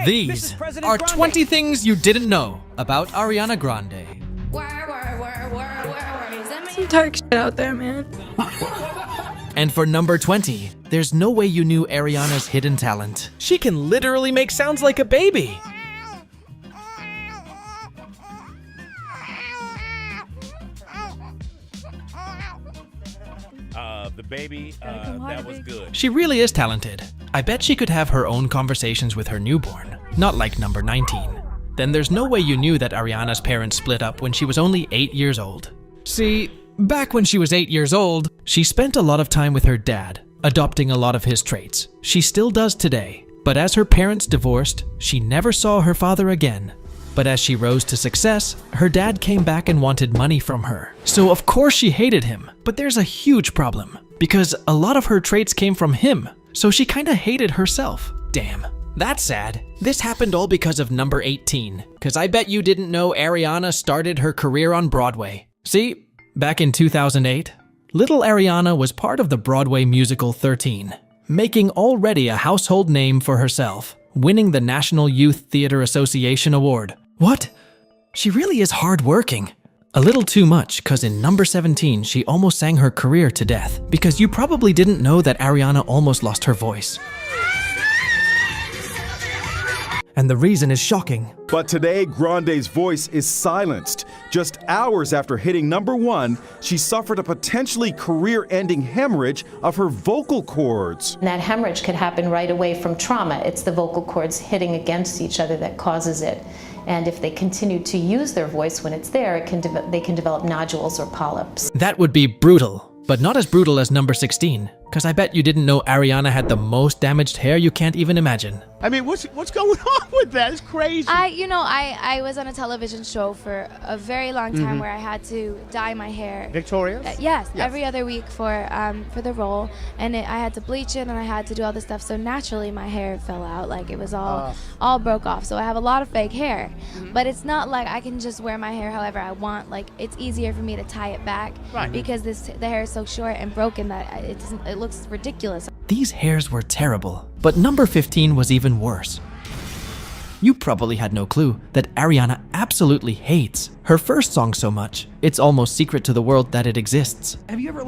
These are 20 things you didn't know about Ariana Grande. Some dark shit out there, man. And for number 20, there's no way you knew Ariana's hidden talent. She can literally make sounds like a baby. The baby, that was good. She really is talented. I bet she could have her own conversations with her newborn, not like number 19. Then there's no way you knew that Ariana's parents split up when she was only 8 years old. See, back when she was 8 years old, she spent a lot of time with her dad, adopting a lot of his traits. She still does today, but as her parents divorced, she never saw her father again. But as she rose to success, her dad came back and wanted money from her. So of course she hated him, but there's a huge problem, because a lot of her traits came from him, so she kinda hated herself. Damn. That's sad. This happened all because of number 18, cause I bet you didn't know Ariana started her career on Broadway. See, back in 2008, little Ariana was part of the Broadway musical 13, making already a household name for herself, winning the National Youth Theater Association Award. What? She really is hardworking. A little too much, cause in number 17, she almost sang her career to death, because you probably didn't know that Ariana almost lost her voice. And the reason is shocking. But today, Grande's voice is silenced. Just hours after hitting number 1, she suffered a potentially career-ending hemorrhage of her vocal cords. And that hemorrhage could happen right away from trauma. It's the vocal cords hitting against each other that causes it. And if they continue to use their voice when it's there, they can develop nodules or polyps. That would be brutal, but not as brutal as number 16, because I bet you didn't know Ariana had the most damaged hair you can't even imagine. I mean, what's going on with that? It's crazy. I was on a television show for a very long time where I had to dye my hair. Victorious? Yes, every other week for the role, and I had to bleach it and I had to do all this stuff. So naturally, my hair fell out, like it was all broke off. So I have a lot of fake hair, but it's not like I can just wear my hair however I want. Like it's easier for me to tie it back because the hair is so short and broken that it looks ridiculous. These hairs were terrible, but number 15 was even worse. You probably had no clue that Ariana absolutely hates her first song so much, it's almost secret to the world that it exists. Have you ever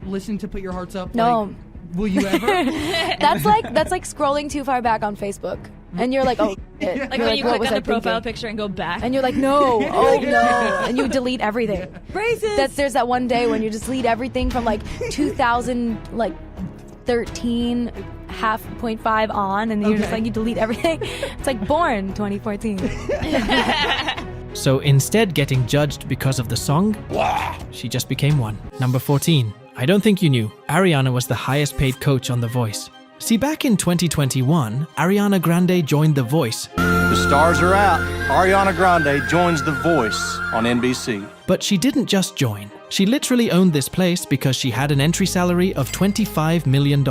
listened to Put Your Hearts Up? No. Will you ever? That's like scrolling too far back on Facebook. And you're like, oh, shit. Like when you click on the profile picture and go back. And you're like, no, oh no. And you delete everything. Racist. There's that one day when you just delete everything from 2013, 0.5 on, and then you're just you delete everything. It's like Born 2014. So instead getting judged because of the song, she just became one. Number 14. I don't think you knew, Ariana was the highest paid coach on The Voice. See, back in 2021, Ariana Grande joined The Voice. The stars are out. Ariana Grande joins The Voice on NBC. But she didn't just join. She literally owned this place because she had an entry salary of $25 million.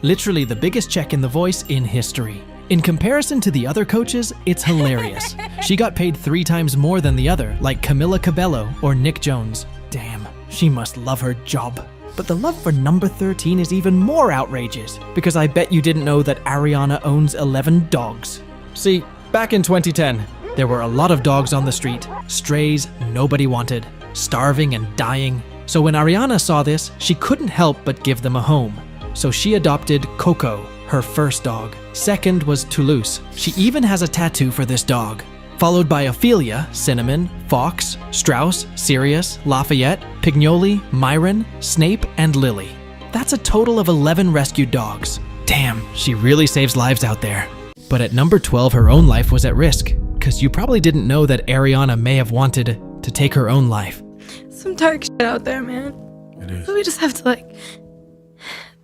Literally the biggest check in The Voice in history. In comparison to the other coaches, it's hilarious. She got paid 3 times more than the other, like Camila Cabello or Nick Jones. Damn, she must love her job. But the love for number 13 is even more outrageous, because I bet you didn't know that Ariana owns 11 dogs. See, back in 2010, there were a lot of dogs on the street, strays nobody wanted, starving and dying. So when Ariana saw this, she couldn't help but give them a home. So she adopted Coco, her first dog. Second was Toulouse. She even has a tattoo for this dog. Followed by Ophelia, Cinnamon, Fox, Strauss, Sirius, Lafayette, Pignoli, Myron, Snape, and Lily. That's a total of 11 rescued dogs. Damn, she really saves lives out there. But at number 12, her own life was at risk, because you probably didn't know that Ariana may have wanted to take her own life. Some dark shit out there, man. It is. So we just have to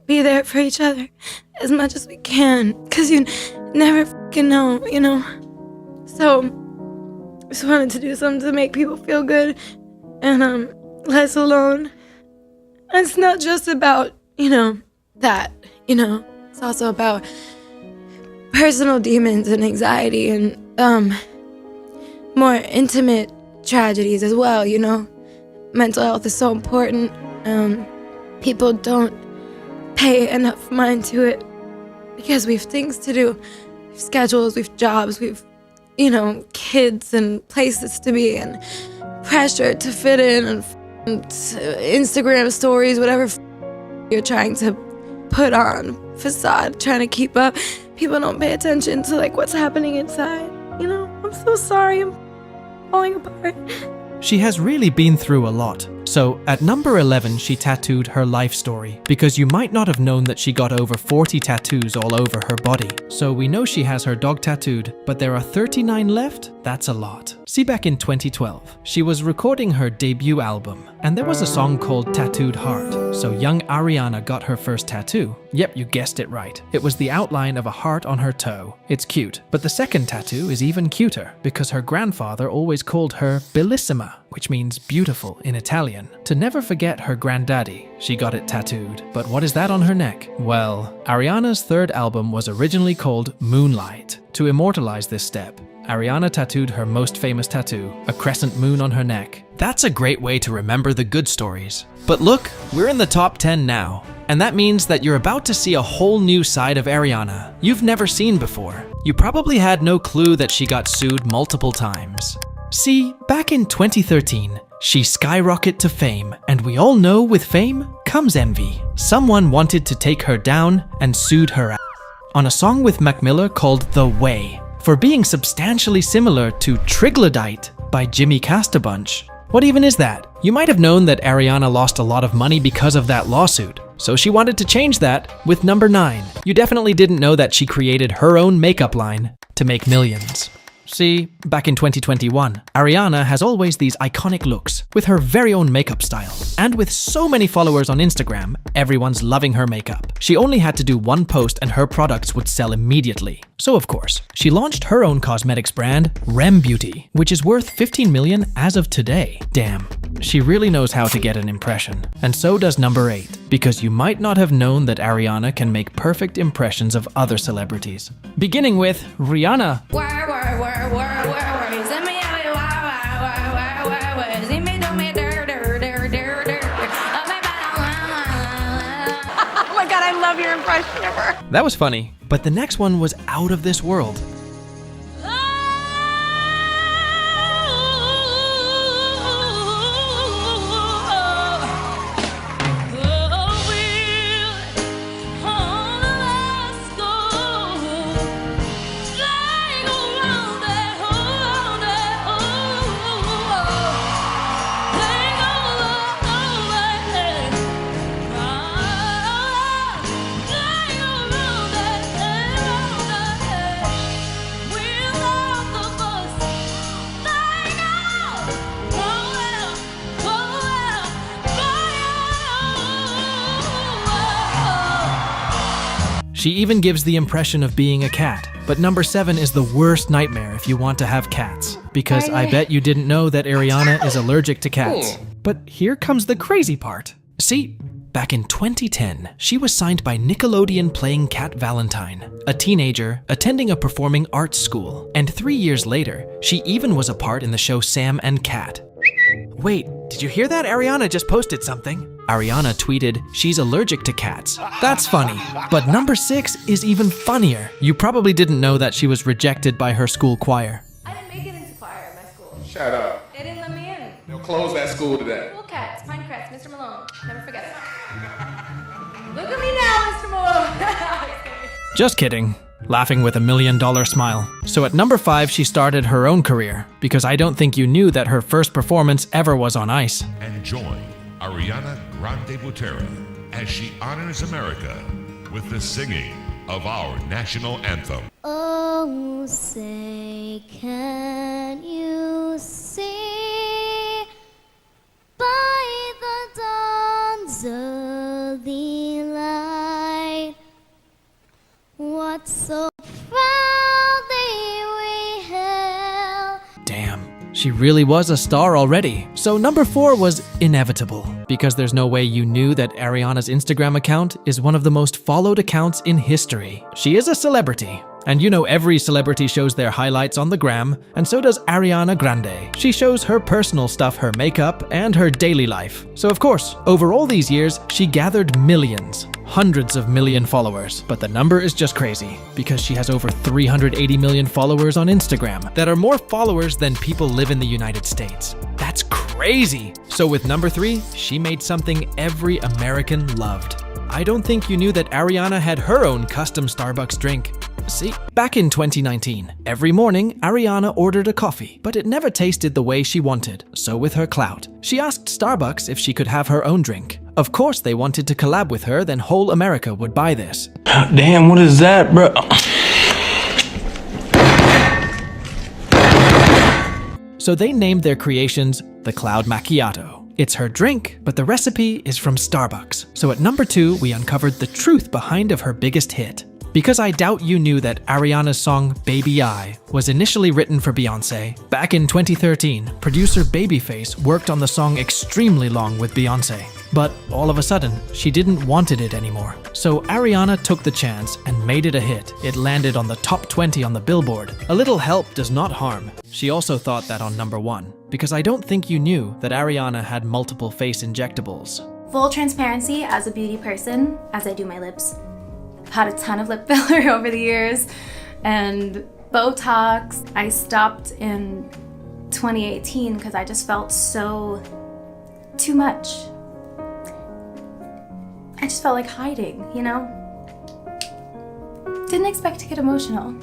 be there for each other as much as we can, because you never fucking know, you know? So just wanted to do something to make people feel good and less alone. And it's not just about, that, it's also about personal demons and anxiety and more intimate tragedies as well, Mental health is so important. People don't pay enough mind to it because we have things to do. schedules, we've jobs, we've, kids and places to be and pressure to fit in and Instagram stories, whatever you're trying to put on facade, trying to keep up. People don't pay attention to like what's happening inside. I'm so sorry. I'm falling apart. She has really been through a lot. So at number 11, she tattooed her life story, because you might not have known that she got over 40 tattoos all over her body. So we know she has her dog tattooed, but there are 39 left? That's a lot. See, back in 2012, she was recording her debut album, and there was a song called Tattooed Heart. So young Ariana got her first tattoo. Yep, you guessed it right. It was the outline of a heart on her toe. It's cute, but the second tattoo is even cuter, because her grandfather always called her Bellissima, which means beautiful in Italian. To never forget her granddaddy, she got it tattooed. But what is that on her neck? Well, Ariana's third album was originally called Moonlight. To immortalize this step, Ariana tattooed her most famous tattoo, a crescent moon on her neck. That's a great way to remember the good stories. But look, we're in the top 10 now. And that means that you're about to see a whole new side of Ariana you've never seen before. You probably had no clue that she got sued multiple times. See, back in 2013, she skyrocketed to fame, and we all know with fame comes envy. Someone wanted to take her down and sued her on a song with Mac Miller called The Way, for being substantially similar to Triglycite by Jimmy Castabunch. What even is that? You might have known that Ariana lost a lot of money because of that lawsuit, so she wanted to change that with number 9. You definitely didn't know that she created her own makeup line to make millions. See, back in 2021, Ariana has always these iconic looks with her very own makeup style. And with so many followers on Instagram, everyone's loving her makeup. She only had to do one post and her products would sell immediately. So of course, she launched her own cosmetics brand, Rem Beauty, which is worth 15 million as of today. Damn, she really knows how to get an impression. And so does number 8, because you might not have known that Ariana can make perfect impressions of other celebrities. Beginning with Rihanna. Oh my God, I love your impression of her. That was funny, but the next one was out of this world. She even gives the impression of being a cat. But number 7 is the worst nightmare if you want to have cats. Because I bet you didn't know that Ariana is allergic to cats. But here comes the crazy part. See, back in 2010, she was signed by Nickelodeon playing Cat Valentine, a teenager attending a performing arts school. And 3 years later, she even was a part in the show Sam and Cat. Wait, did you hear that? Ariana just posted something. Ariana tweeted, she's allergic to cats. That's funny. But number 6 is even funnier. You probably didn't know that she was rejected by her school choir. I didn't make it into choir at my school. Shut up. They didn't let me in. They'll close that school today. Cool cats, fine crats, Mr. Malone. Never forget it. Look at me now, Mr. Malone. Just kidding. Laughing with $1 million smile. So at number 5, she started her own career, because I don't think you knew that her first performance ever was on ice. And join Ariana Grande Butera as she honors America with the singing of our national anthem. Oh, say, can you see by the dawn's early light what so proudly we held? Damn, she really was a star already. So number 4 was inevitable, because there's no way you knew that Ariana's Instagram account is one of the most followed accounts in history. She is a celebrity, And you know every celebrity shows their highlights on the gram, and so does Ariana Grande. She shows her personal stuff, her makeup, and her daily life. So of course, over all these years, she gathered millions, hundreds of million followers. But the number is just crazy, because she has over 380 million followers on Instagram that are more followers than people live in the United States. That's crazy! So with number 3, she made something every American loved. I don't think you knew that Ariana had her own custom Starbucks drink. See, back in 2019, every morning Ariana ordered a coffee, but it never tasted the way she wanted. So with her clout, she asked Starbucks if she could have her own drink. Of course they wanted to collab with her, then whole America would buy this. Damn, what is that, bro? So they named their creations the Cloud Macchiato. It's her drink, but the recipe is from Starbucks. So at number 2, we uncovered the truth behind of her biggest hit. Because I doubt you knew that Ariana's song Baby I was initially written for Beyoncé. Back in 2013, producer Babyface worked on the song extremely long with Beyoncé. But all of a sudden, she didn't wanted it anymore. So Ariana took the chance and made it a hit. It landed on the top 20 on the Billboard. A little help does not harm. She also thought that on number 1. Because I don't think you knew that Ariana had multiple face injectables. Full transparency, as a beauty person, as I do my lips, I've had a ton of lip filler over the years and Botox. I stopped in 2018 because I just felt so too much. I just felt like hiding, you know? Didn't expect to get emotional.